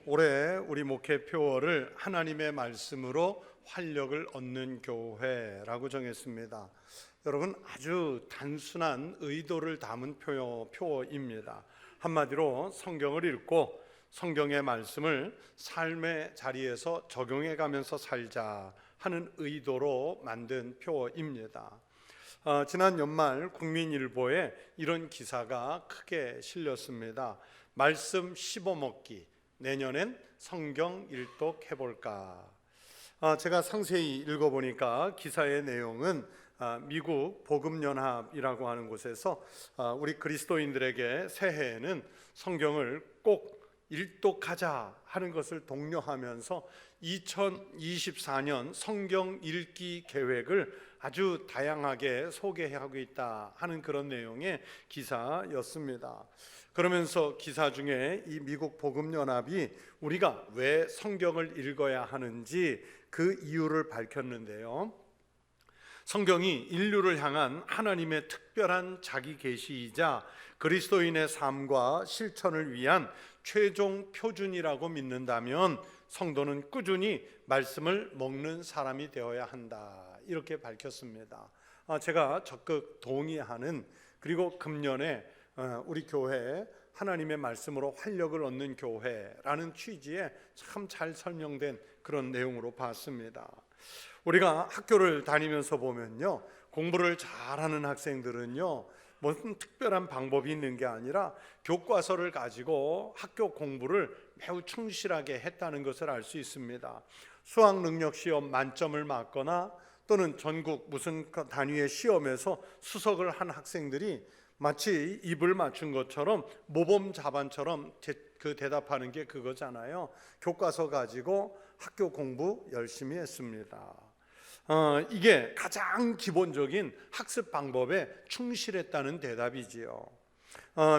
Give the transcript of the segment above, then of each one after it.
올해 우리 목회 표어를 하나님의 말씀으로 활력을 얻는 교회라고 정했습니다. 여러분, 아주 단순한 의도를 담은 표어입니다. 한마디로 성경을 읽고 성경의 말씀을 삶의 자리에서 적용해 가면서 살자 하는 의도로 만든 표어입니다. 지난 연말 국민일보에 이런 기사가 크게 실렸습니다. 말씀 씹어먹기, 내년엔 성경 일독해볼까. 제가 상세히 읽어보니까 기사의 내용은 미국 복음연합이라고 하는 곳에서 우리 그리스도인들에게 새해에는 성경을 꼭 일독하자 하는 것을 독려하면서 2024년 성경 읽기 계획을 아주 다양하게 소개하고 있다 하는 그런 내용의 기사였습니다. 그러면서 기사 중에 이 미국 복음연합이 우리가 왜 성경을 읽어야 하는지 그 이유를 밝혔는데요. 성경이 인류를 향한 하나님의 특별한 자기 계시이자 그리스도인의 삶과 실천을 위한 최종 표준이라고 믿는다면 성도는 꾸준히 말씀을 먹는 사람이 되어야 한다, 이렇게 밝혔습니다. 제가 적극 동의하는, 그리고 금년에 우리 교회 하나님의 말씀으로 활력을 얻는 교회라는 취지에 참 잘 설명된 그런 내용으로 봤습니다. 우리가 학교를 다니면서 보면요, 공부를 잘하는 학생들은요, 무슨 특별한 방법이 있는 게 아니라 교과서를 가지고 학교 공부를 매우 충실하게 했다는 것을 알 수 있습니다. 수학 능력 시험 만점을 맞거나 또는 전국 무슨 단위의 시험에서 수석을 한 학생들이 마치 입을 맞춘 것처럼 모범 자반처럼 그 대답하는 게 그거잖아요. 교과서 가지고 학교 공부 열심히 했습니다. 이게 가장 기본적인 학습 방법에 충실했다는 대답이지요.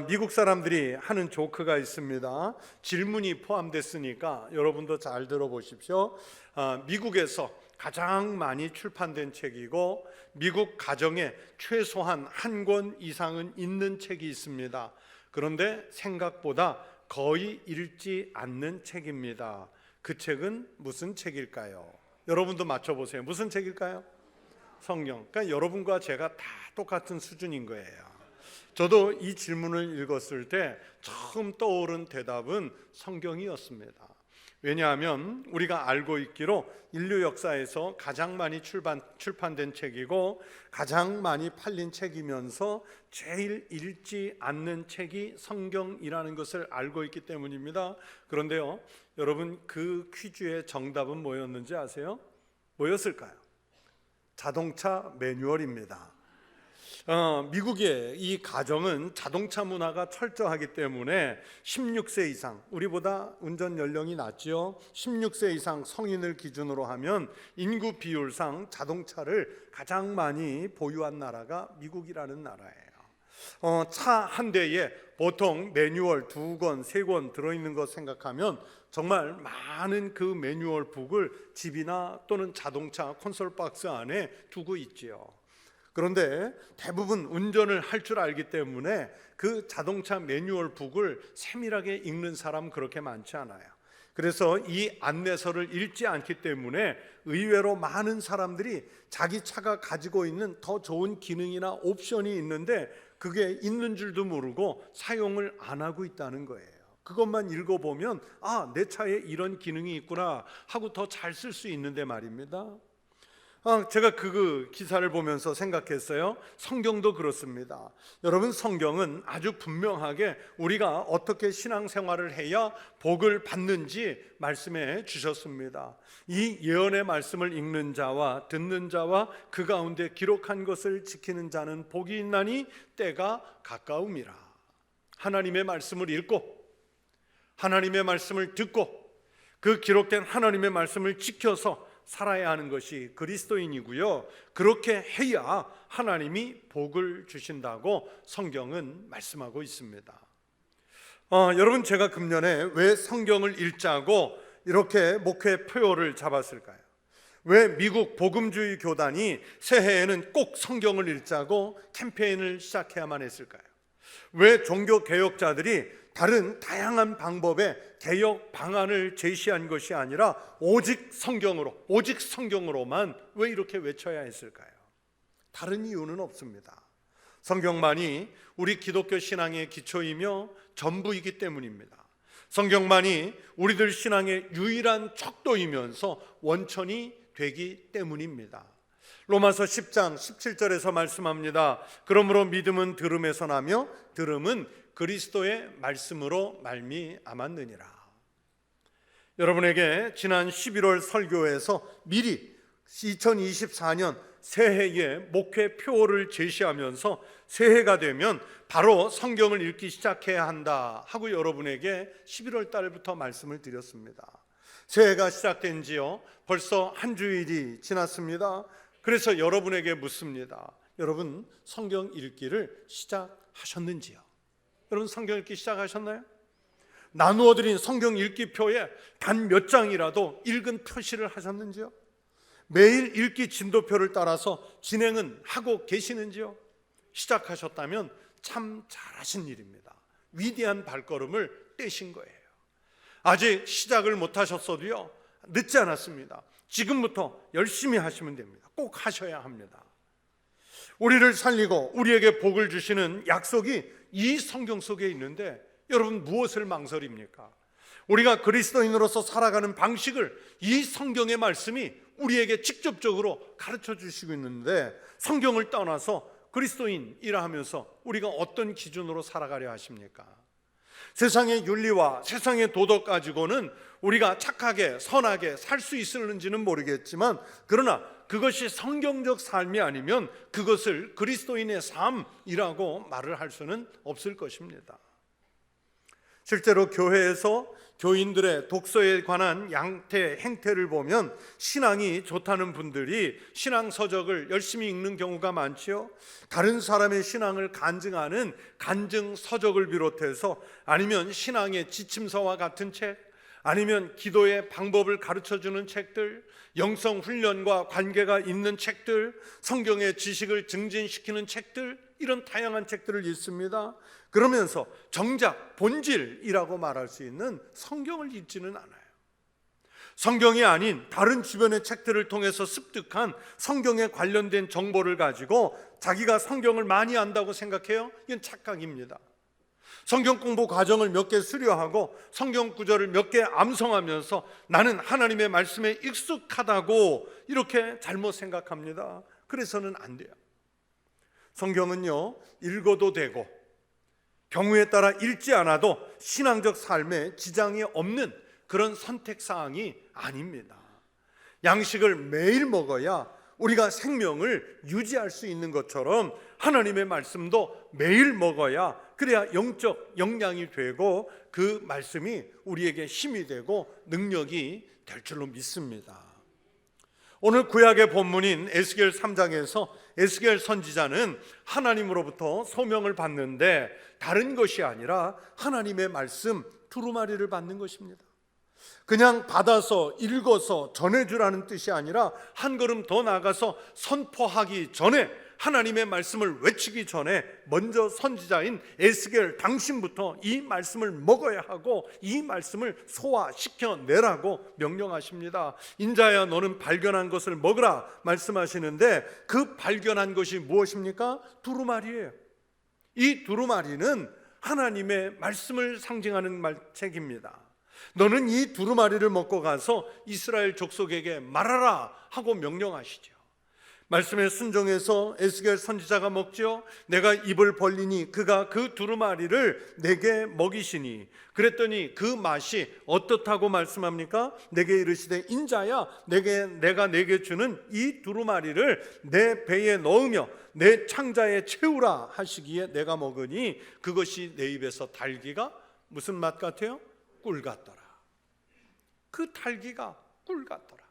미국 사람들이 하는 조크가 있습니다. 질문이 포함됐으니까 여러분도 잘 들어보십시오. 미국에서 가장 많이 출판된 책이고 미국 가정에 최소한 한 권 이상은 있는 책이 있습니다. 그런데 생각보다 거의 읽지 않는 책입니다. 그 책은 무슨 책일까요? 여러분도 맞춰보세요. 무슨 책일까요? 성경. 그러니까 여러분과 제가 다 똑같은 수준인 거예요. 저도 이 질문을 읽었을 때 처음 떠오른 대답은 성경이었습니다. 왜냐하면 우리가 알고 있기로 인류 역사에서 가장 많이 출판된 책이고 가장 많이 팔린 책이면서 제일 읽지 않는 책이 성경이라는 것을 알고 있기 때문입니다. 그런데요, 여러분, 그 퀴즈의 정답은 뭐였는지 아세요? 뭐였을까요? 자동차 매뉴얼입니다. 미국의 이 가정은 자동차 문화가 철저하기 때문에 16세 이상, 우리보다 운전 연령이 낮죠. 16세 이상 성인을 기준으로 하면 인구 비율상 자동차를 가장 많이 보유한 나라가 미국이라는 나라예요. 차 한 대에 보통 매뉴얼 2권, 3권 들어있는 것 생각하면 정말 많은 그 매뉴얼 북을 집이나 또는 자동차 콘솔 박스 안에 두고 있지요. 그런데 대부분 운전을 할 줄 알기 때문에 그 자동차 매뉴얼 북을 세밀하게 읽는 사람 그렇게 많지 않아요. 그래서 이 안내서를 읽지 않기 때문에 의외로 많은 사람들이 자기 차가 가지고 있는 더 좋은 기능이나 옵션이 있는데 그게 있는 줄도 모르고 사용을 안 하고 있다는 거예요. 그것만 읽어보면 내 차에 이런 기능이 있구나 하고 더 잘 쓸 수 있는데 말입니다. 제가 그 기사를 보면서 생각했어요. 성경도 그렇습니다. 여러분, 성경은 아주 분명하게 우리가 어떻게 신앙생활을 해야 복을 받는지 말씀해 주셨습니다. 이 예언의 말씀을 읽는 자와 듣는 자와 그 가운데 기록한 것을 지키는 자는 복이 있나니 때가 가까움이라. 하나님의 말씀을 읽고 하나님의 말씀을 듣고 그 기록된 하나님의 말씀을 지켜서 살아야 하는 것이 그리스도인이고요. 그렇게 해야 하나님이 복을 주신다고 성경은 말씀하고 있습니다. 여러분, 제가 금년에 왜 성경을 읽자고 이렇게 목회 표어를 잡았을까요? 왜 미국 복음주의 교단이 새해에는 꼭 성경을 읽자고 캠페인을 시작해야만 했을까요? 왜 종교 개혁자들이 다른 다양한 방법의 개혁 방안을 제시한 것이 아니라 오직 성경으로만 왜 이렇게 외쳐야 했을까요? 다른 이유는 없습니다. 성경만이 우리 기독교 신앙의 기초이며 전부이기 때문입니다. 성경만이 우리들 신앙의 유일한 척도이면서 원천이 되기 때문입니다. 로마서 10장 17절에서 말씀합니다. 그러므로 믿음은 들음에서 나며 들음은 그리스도의 말씀으로 말미암았느니라. 여러분에게 지난 11월 설교에서 미리 2024년 새해의 목회 표어를 제시하면서 새해가 되면 바로 성경을 읽기 시작해야 한다 하고 여러분에게 11월 달부터 말씀을 드렸습니다. 새해가 시작된 지요 벌써 한 주일이 지났습니다. 그래서 여러분에게 묻습니다. 여러분 성경 읽기를 시작하셨는지요? 여러분 성경 읽기 시작하셨나요? 나누어드린 성경 읽기표에 단 몇 장이라도 읽은 표시를 하셨는지요? 매일 읽기 진도표를 따라서 진행은 하고 계시는지요? 시작하셨다면 참 잘하신 일입니다. 위대한 발걸음을 떼신 거예요. 아직 시작을 못하셨어도요 늦지 않았습니다. 지금부터 열심히 하시면 됩니다. 꼭 하셔야 합니다. 우리를 살리고 우리에게 복을 주시는 약속이 이 성경 속에 있는데 여러분 무엇을 망설입니까? 우리가 그리스도인으로서 살아가는 방식을 이 성경의 말씀이 우리에게 직접적으로 가르쳐 주시고 있는데 성경을 떠나서 그리스도인이라 하면서 우리가 어떤 기준으로 살아가려 하십니까? 세상의 윤리와 세상의 도덕 가지고는 우리가 착하게 선하게 살 수 있을는지는 모르겠지만 그러나 그것이 성경적 삶이 아니면 그것을 그리스도인의 삶이라고 말을 할 수는 없을 것입니다. 실제로 교회에서 교인들의 독서에 관한 행태를 보면 신앙이 좋다는 분들이 신앙 서적을 열심히 읽는 경우가 많지요. 다른 사람의 신앙을 간증하는 간증 서적을 비롯해서 아니면 신앙의 지침서와 같은 책, 아니면 기도의 방법을 가르쳐주는 책들, 영성 훈련과 관계가 있는 책들, 성경의 지식을 증진시키는 책들, 이런 다양한 책들을 읽습니다. 그러면서 정작 본질이라고 말할 수 있는 성경을 읽지는 않아요. 성경이 아닌 다른 주변의 책들을 통해서 습득한 성경에 관련된 정보를 가지고 자기가 성경을 많이 안다고 생각해요? 이건 착각입니다. 성경 공부 과정을 몇 개 수료하고 성경 구절을 몇 개 암송하면서 나는 하나님의 말씀에 익숙하다고 이렇게 잘못 생각합니다. 그래서는 안 돼요. 성경은요 읽어도 되고 경우에 따라 읽지 않아도 신앙적 삶에 지장이 없는 그런 선택사항이 아닙니다. 양식을 매일 먹어야 우리가 생명을 유지할 수 있는 것처럼 하나님의 말씀도 매일 먹어야 그래야 영적 영양이 되고 그 말씀이 우리에게 힘이 되고 능력이 될 줄로 믿습니다. 오늘 구약의 본문인 에스겔 3장에서 에스겔 선지자는 하나님으로부터 소명을 받는데 다른 것이 아니라 하나님의 말씀 두루마리를 받는 것입니다. 그냥 받아서 읽어서 전해주라는 뜻이 아니라 한 걸음 더 나가서 선포하기 전에 하나님의 말씀을 외치기 전에 먼저 선지자인 에스겔 당신부터 이 말씀을 먹어야 하고 이 말씀을 소화시켜내라고 명령하십니다. 인자야 너는 발견한 것을 먹으라 말씀하시는데 그 발견한 것이 무엇입니까? 두루마리예요. 이 두루마리는 하나님의 말씀을 상징하는 책입니다. 너는 이 두루마리를 먹고 가서 이스라엘 족속에게 말하라 하고 명령하시죠. 말씀에 순종해서 에스겔 선지자가 먹죠. 내가 입을 벌리니 그가 그 두루마리를 내게 먹이시니 그랬더니 그 맛이 어떻다고 말씀합니까? 내게 이르시되 인자야 내가 내게 주는 이 두루마리를 내 배에 넣으며 내 창자에 채우라 하시기에 내가 먹으니 그것이 내 입에서 달기가 무슨 맛 같아요? 꿀 같더라. 그 달기가 꿀 같더라.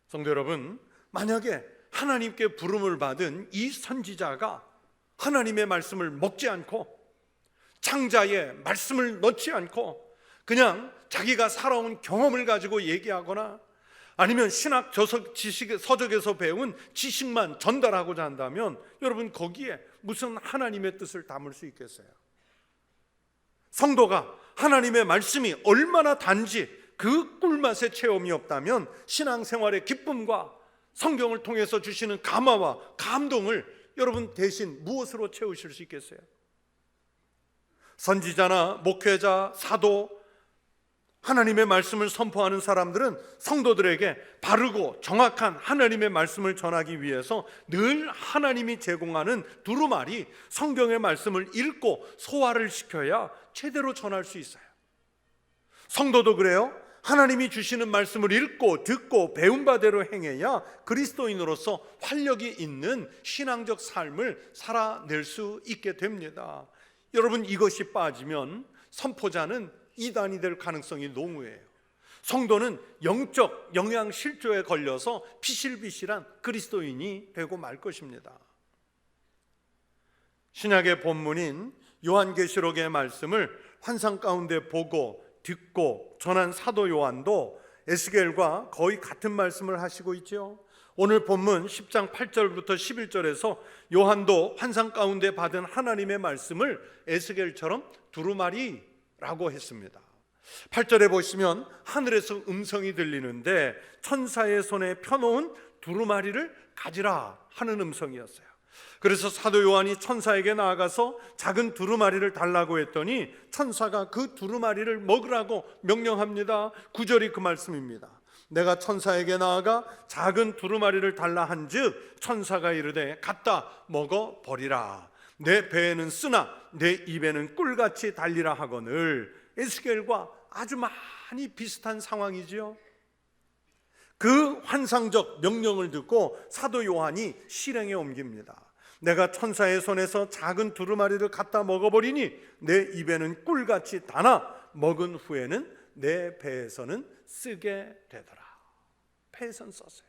성도 여러분, 만약에 하나님께 부름을 받은 이 선지자가 하나님의 말씀을 먹지 않고 창자에 말씀을 넣지 않고 그냥 자기가 살아온 경험을 가지고 얘기하거나 아니면 신학 서적에서 배운 지식만 전달하고자 한다면 여러분 거기에 무슨 하나님의 뜻을 담을 수 있겠어요? 성도가 하나님의 말씀이 얼마나 단지 그 꿀맛의 체험이 없다면 신앙생활의 기쁨과 성경을 통해서 주시는 감화와 감동을 여러분 대신 무엇으로 채우실 수 있겠어요? 선지자나 목회자, 사도, 하나님의 말씀을 선포하는 사람들은 성도들에게 바르고 정확한 하나님의 말씀을 전하기 위해서 늘 하나님이 제공하는 두루마리 성경의 말씀을 읽고 소화를 시켜야 제대로 전할 수 있어요. 성도도 그래요. 하나님이 주시는 말씀을 읽고 듣고 배운 바대로 행해야 그리스도인으로서 활력이 있는 신앙적 삶을 살아낼 수 있게 됩니다. 여러분, 이것이 빠지면 선포자는 이단이 될 가능성이 농후해요. 성도는 영적 영양실조에 걸려서 피실비실한 그리스도인이 되고 말 것입니다. 신약의 본문인 요한계시록의 말씀을 환상 가운데 보고 듣고 전한 사도 요한도 에스겔과 거의 같은 말씀을 하시고 있죠. 오늘 본문 10장 8절부터 11절에서 요한도 환상 가운데 받은 하나님의 말씀을 에스겔처럼 두루마리라고 했습니다. 8절에 보시면 하늘에서 음성이 들리는데 천사의 손에 펴놓은 두루마리를 가지라 하는 음성이었어요. 그래서 사도 요한이 천사에게 나아가서 작은 두루마리를 달라고 했더니 천사가 그 두루마리를 먹으라고 명령합니다. 9절이 그 말씀입니다. 내가 천사에게 나아가 작은 두루마리를 달라 한즉 천사가 이르되 갖다 먹어 버리라. 내 배에는 쓰나 내 입에는 꿀같이 달리라 하거늘. 에스겔과 아주 많이 비슷한 상황이지요. 그 환상적 명령을 듣고 사도 요한이 실행에 옮깁니다. 내가 천사의 손에서 작은 두루마리를 갖다 먹어버리니 내 입에는 꿀같이 달아 먹은 후에는 내 배에서는 쓰게 되더라. 배에선 썼어요.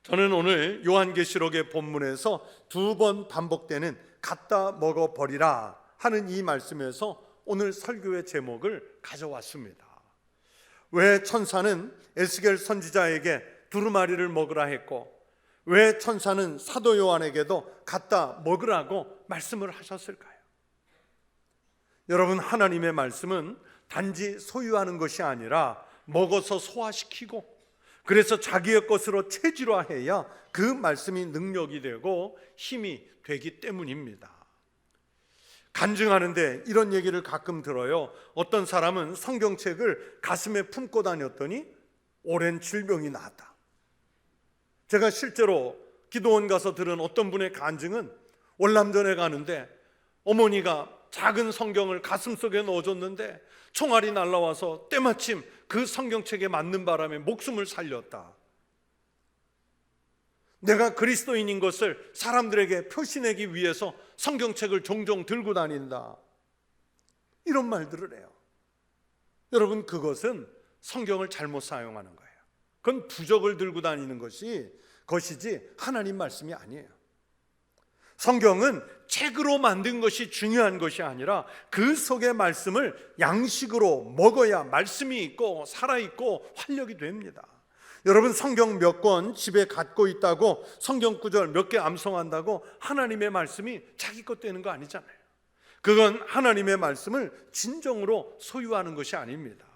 저는 오늘 요한계시록의 본문에서 2번 반복되는 갖다 먹어버리라 하는 이 말씀에서 오늘 설교의 제목을 가져왔습니다. 왜 천사는 에스겔 선지자에게 두루마리를 먹으라 했고 왜 천사는 사도 요한에게도 갖다 먹으라고 말씀을 하셨을까요? 여러분, 하나님의 말씀은 단지 소유하는 것이 아니라 먹어서 소화시키고 그래서 자기의 것으로 체질화해야 그 말씀이 능력이 되고 힘이 되기 때문입니다. 간증하는데 이런 얘기를 가끔 들어요. 어떤 사람은 성경책을 가슴에 품고 다녔더니 오랜 질병이 나았다. 제가 실제로 기도원 가서 들은 어떤 분의 간증은 월남전에 가는데 어머니가 작은 성경을 가슴속에 넣어줬는데 총알이 날라와서 때마침 그 성경책에 맞는 바람에 목숨을 살렸다. 내가 그리스도인인 것을 사람들에게 표시내기 위해서 성경책을 종종 들고 다닌다. 이런 말들을 해요. 여러분, 그것은 성경을 잘못 사용하는 거예요. 그건 부적을 들고 다니는 것이지 하나님 말씀이 아니에요. 성경은 책으로 만든 것이 중요한 것이 아니라 그 속의 말씀을 양식으로 먹어야 말씀이 있고 살아있고 활력이 됩니다. 여러분, 성경 몇 권 집에 갖고 있다고 성경 구절 몇 개 암송한다고 하나님의 말씀이 자기 것 되는 거 아니잖아요. 그건 하나님의 말씀을 진정으로 소유하는 것이 아닙니다.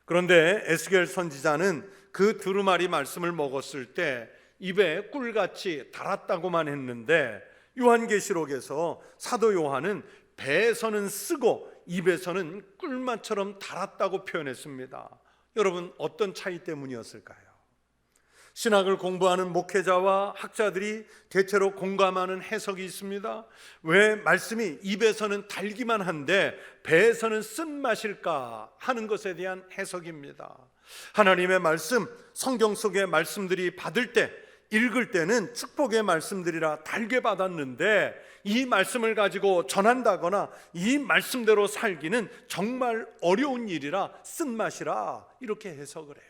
그런데 에스겔 선지자는 그 두루마리 말씀을 먹었을 때 입에 꿀같이 달았다고만 했는데 요한계시록에서 사도 요한은 배에서는 쓰고 입에서는 꿀맛처럼 달았다고 표현했습니다. 여러분, 어떤 차이 때문이었을까요? 신학을 공부하는 목회자와 학자들이 대체로 공감하는 해석이 있습니다. 왜 말씀이 입에서는 달기만 한데 배에서는 쓴맛일까 하는 것에 대한 해석입니다. 하나님의 말씀, 성경 속의 말씀들이 받을 때, 읽을 때는 축복의 말씀들이라 달게 받았는데 이 말씀을 가지고 전한다거나 이 말씀대로 살기는 정말 어려운 일이라 쓴맛이라 이렇게 해석을 해요.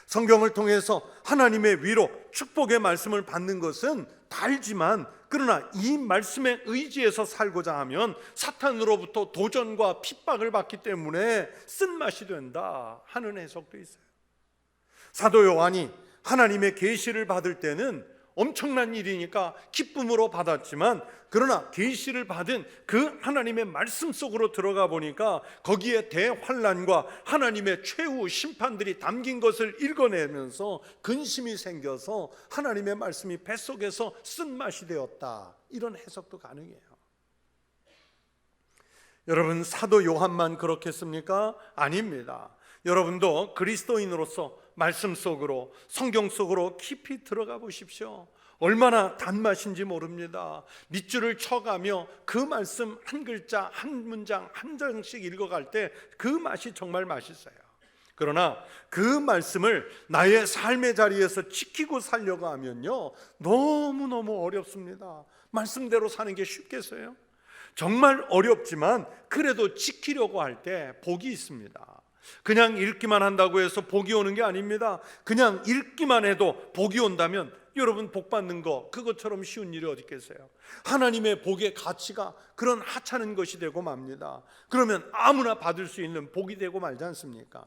성경을 통해서 하나님의 위로 축복의 말씀을 받는 것은 달지만 그러나 이 말씀에 의지해서 살고자 하면 사탄으로부터 도전과 핍박을 받기 때문에 쓴맛이 된다 하는 해석도 있어요. 사도 요한이 하나님의 계시를 받을 때는 엄청난 일이니까 기쁨으로 받았지만, 그러나 계시를 받은 그 하나님의 말씀 속으로 들어가 보니까 거기에 대환란과 하나님의 최후 심판들이 담긴 것을 읽어내면서 근심이 생겨서 하나님의 말씀이 뱃속에서 쓴맛이 되었다, 이런 해석도 가능해요. 여러분, 사도 요한만 그렇겠습니까? 아닙니다. 여러분도 그리스도인으로서 말씀 속으로, 성경 속으로 깊이 들어가 보십시오. 얼마나 단맛인지 모릅니다. 밑줄을 쳐가며 그 말씀 한 글자, 한 문장, 한 장씩 읽어갈 때 그 맛이 정말 맛있어요. 그러나 그 말씀을 나의 삶의 자리에서 지키고 살려고 하면요, 너무너무 어렵습니다. 말씀대로 사는 게 쉽겠어요? 정말 어렵지만 그래도 지키려고 할 때 복이 있습니다. 그냥 읽기만 한다고 해서 복이 오는 게 아닙니다. 그냥 읽기만 해도 복이 온다면 여러분, 복 받는 거 그것처럼 쉬운 일이 어디 있겠어요? 하나님의 복의 가치가 그런 하찮은 것이 되고 맙니다. 그러면 아무나 받을 수 있는 복이 되고 말지 않습니까?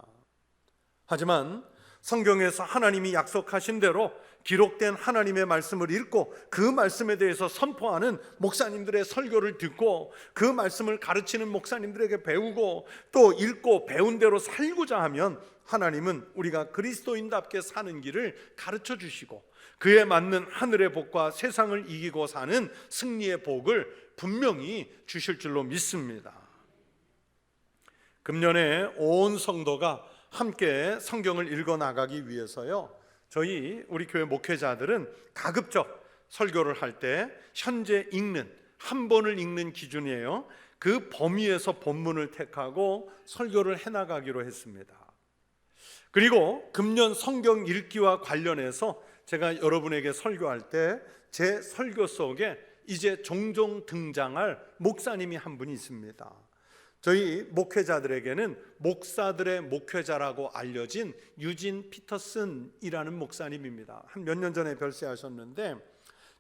하지만 성경에서 하나님이 약속하신 대로 기록된 하나님의 말씀을 읽고 그 말씀에 대해서 선포하는 목사님들의 설교를 듣고 그 말씀을 가르치는 목사님들에게 배우고 또 읽고 배운 대로 살고자 하면 하나님은 우리가 그리스도인답게 사는 길을 가르쳐 주시고 그에 맞는 하늘의 복과 세상을 이기고 사는 승리의 복을 분명히 주실 줄로 믿습니다. 금년에 온 성도가 함께 성경을 읽어 나가기 위해서요, 우리 교회 목회자들은 가급적 설교를 할 때 현재 읽는, 한 번을 읽는 기준이에요. 그 범위에서 본문을 택하고 설교를 해나가기로 했습니다. 그리고 금년 성경 읽기와 관련해서 제가 여러분에게 설교할 때 제 설교 속에 이제 종종 등장할 목사님이 한 분이 있습니다. 저희 목회자들에게는 목사들의 목회자라고 알려진 유진 피터슨이라는 목사님입니다. 한 몇 년 전에 별세하셨는데,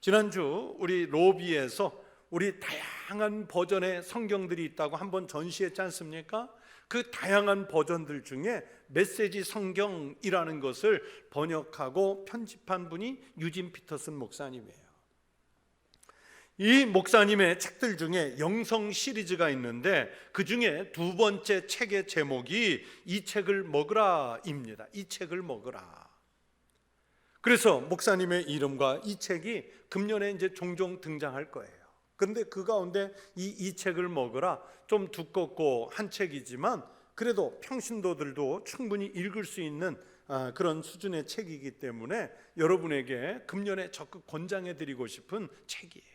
지난주 우리 로비에서 우리 다양한 버전의 성경들이 있다고 한번 전시했지 않습니까? 그 다양한 버전들 중에 메시지 성경이라는 것을 번역하고 편집한 분이 유진 피터슨 목사님이에요. 이 목사님의 책들 중에 영성 시리즈가 있는데 그 중에 두 번째 책의 제목이 이 책을 먹으라입니다. 이 책을 먹으라. 그래서 목사님의 이름과 이 책이 금년에 이제 종종 등장할 거예요. 그런데 그 가운데 이 책을 먹으라, 좀 두껍고 한 책이지만 그래도 평신도들도 충분히 읽을 수 있는 그런 수준의 책이기 때문에 여러분에게 금년에 적극 권장해 드리고 싶은 책이에요.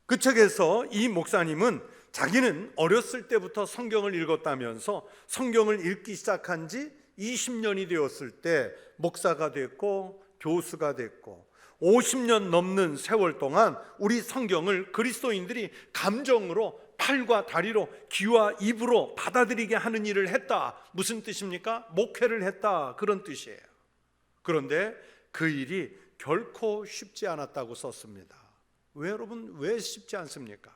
그 책에서 이 목사님은 자기는 어렸을 때부터 성경을 읽었다면서 성경을 읽기 시작한 지 20년이 되었을 때 목사가 됐고 교수가 됐고 50년 넘는 세월 동안 우리 성경을 그리스도인들이 감정으로 팔과 다리로 귀와 입으로 받아들이게 하는 일을 했다. 무슨 뜻입니까? 목회를 했다, 그런 뜻이에요. 그런데 그 일이 결코 쉽지 않았다고 썼습니다. 왜 여러분, 왜 쉽지 않습니까?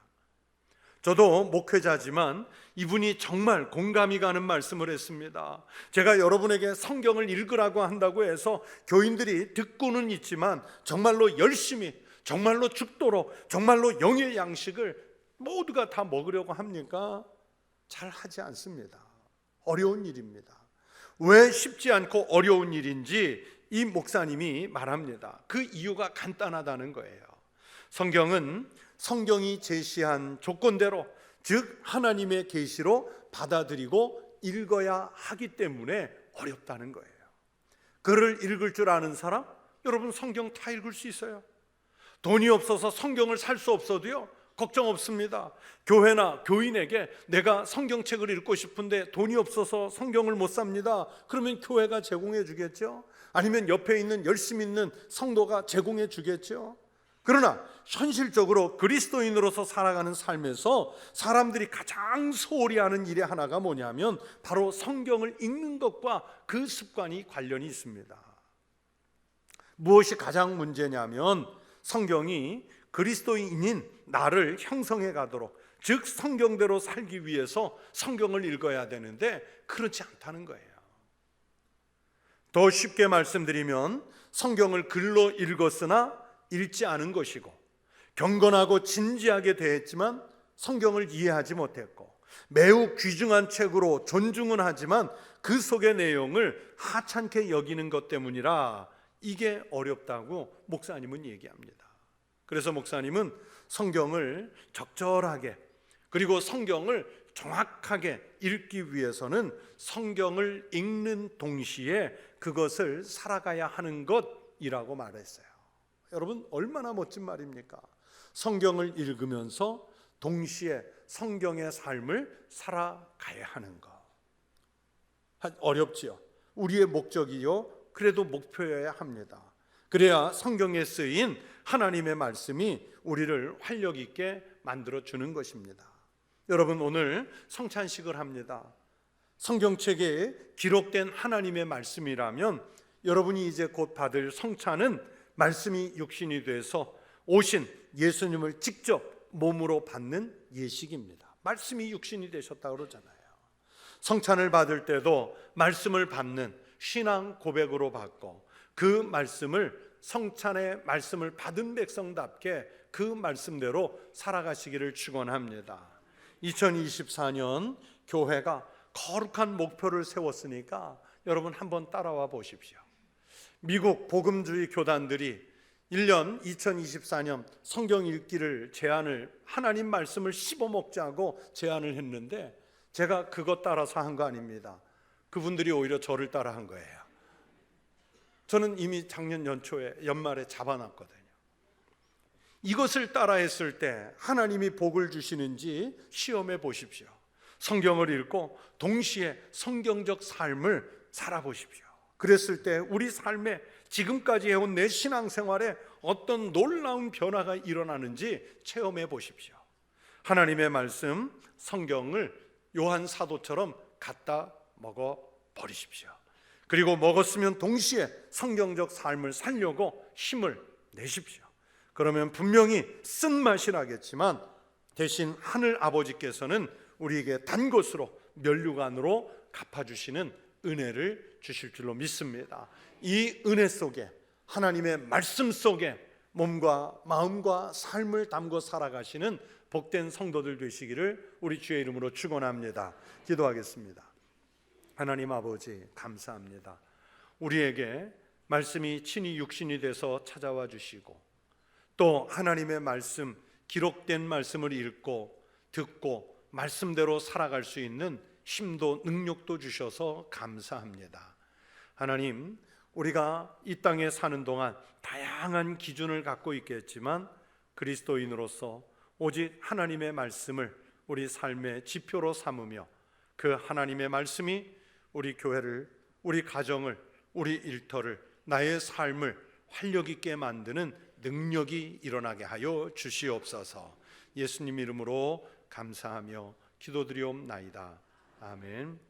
저도 목회자지만 이분이 정말 공감이 가는 말씀을 했습니다. 제가 여러분에게 성경을 읽으라고 한다고 해서 교인들이 듣고는 있지만 정말로 열심히, 정말로 죽도록, 정말로 영의 양식을 모두가 다 먹으려고 합니까? 잘 하지 않습니다. 어려운 일입니다. 왜 쉽지 않고 어려운 일인지 이 목사님이 말합니다. 그 이유가 간단하다는 거예요. 성경이 제시한 조건대로, 즉 하나님의 계시로 받아들이고 읽어야 하기 때문에 어렵다는 거예요. 글을 읽을 줄 아는 사람, 여러분 성경 다 읽을 수 있어요. 돈이 없어서 성경을 살 수 없어도요, 걱정 없습니다. 교회나 교인에게 내가 성경책을 읽고 싶은데 돈이 없어서 성경을 못 삽니다. 그러면 교회가 제공해 주겠죠. 아니면 옆에 있는 열심히 있는 성도가 제공해 주겠죠. 그러나 현실적으로 그리스도인으로서 살아가는 삶에서 사람들이 가장 소홀히 하는 일의 하나가 뭐냐면 바로 성경을 읽는 것과 그 습관이 관련이 있습니다. 무엇이 가장 문제냐면 성경이 그리스도인인 나를 형성해 가도록, 즉 성경대로 살기 위해서 성경을 읽어야 되는데 그렇지 않다는 거예요. 더 쉽게 말씀드리면 성경을 글로 읽었으나 읽지 않은 것이고, 경건하고 진지하게 대했지만 성경을 이해하지 못했고, 매우 귀중한 책으로 존중은 하지만 그 속의 내용을 하찮게 여기는 것 때문이라 이게 어렵다고 목사님은 얘기합니다. 그래서 목사님은 성경을 적절하게, 그리고 성경을 정확하게 읽기 위해서는 성경을 읽는 동시에 그것을 살아가야 하는 것이라고 말했어요. 여러분, 얼마나 멋진 말입니까? 성경을 읽으면서 동시에 성경의 삶을 살아가야 하는 것. 어렵지요. 우리의 목적이요, 그래도 목표여야 합니다. 그래야 성경에 쓰인 하나님의 말씀이 우리를 활력 있게 만들어 주는 것입니다. 여러분, 오늘 성찬식을 합니다. 성경책에 기록된 하나님의 말씀이라면 여러분이 이제 곧 받을 성찬은 말씀이 육신이 돼서 오신 예수님을 직접 몸으로 받는 예식입니다. 말씀이 육신이 되셨다고 그러잖아요. 성찬을 받을 때도 말씀을 받는 신앙 고백으로 받고, 그 말씀을, 성찬의 말씀을 받은 백성답게 그 말씀대로 살아가시기를 축원합니다. 2024년 교회가 거룩한 목표를 세웠으니까 여러분 한번 따라와 보십시오. 미국 복음주의 교단들이 1년 2024년 성경 읽기를 제안을, 하나님 말씀을 씹어먹자고 제안을 했는데 제가 그것 따라서 한 거 아닙니다. 그분들이 오히려 저를 따라 한 거예요. 저는 이미 작년 연말에 잡아놨거든요. 이것을 따라했을 때 하나님이 복을 주시는지 시험해 보십시오. 성경을 읽고 동시에 성경적 삶을 살아보십시오. 그랬을 때 우리 삶에 지금까지 해온 내 신앙생활에 어떤 놀라운 변화가 일어나는지 체험해 보십시오. 하나님의 말씀, 성경을 요한 사도처럼 갖다 먹어 버리십시오. 그리고 먹었으면 동시에 성경적 삶을 살려고 힘을 내십시오. 그러면 분명히 쓴맛이 나겠지만 대신 하늘 아버지께서는 우리에게 단 것으로, 면류관으로 갚아주시는 은혜를 주실 줄로 믿습니다. 이 은혜 속에, 하나님의 말씀 속에 몸과 마음과 삶을 담고 살아가시는 복된 성도들 되시기를 우리 주의 이름으로 축원합니다. 기도하겠습니다. 하나님 아버지, 감사합니다. 우리에게 말씀이 친히 육신이 돼서 찾아와 주시고, 또 하나님의 말씀, 기록된 말씀을 읽고 듣고 말씀대로 살아갈 수 있는 힘도 능력도 주셔서 감사합니다. 하나님, 우리가 이 땅에 사는 동안 다양한 기준을 갖고 있겠지만 그리스도인으로서 오직 하나님의 말씀을 우리 삶의 지표로 삼으며 그 하나님의 말씀이 우리 교회를, 우리 가정을, 우리 일터를, 나의 삶을 활력 있게 만드는 능력이 일어나게 하여 주시옵소서. 예수님 이름으로 감사하며 기도드리옵나이다. 아멘.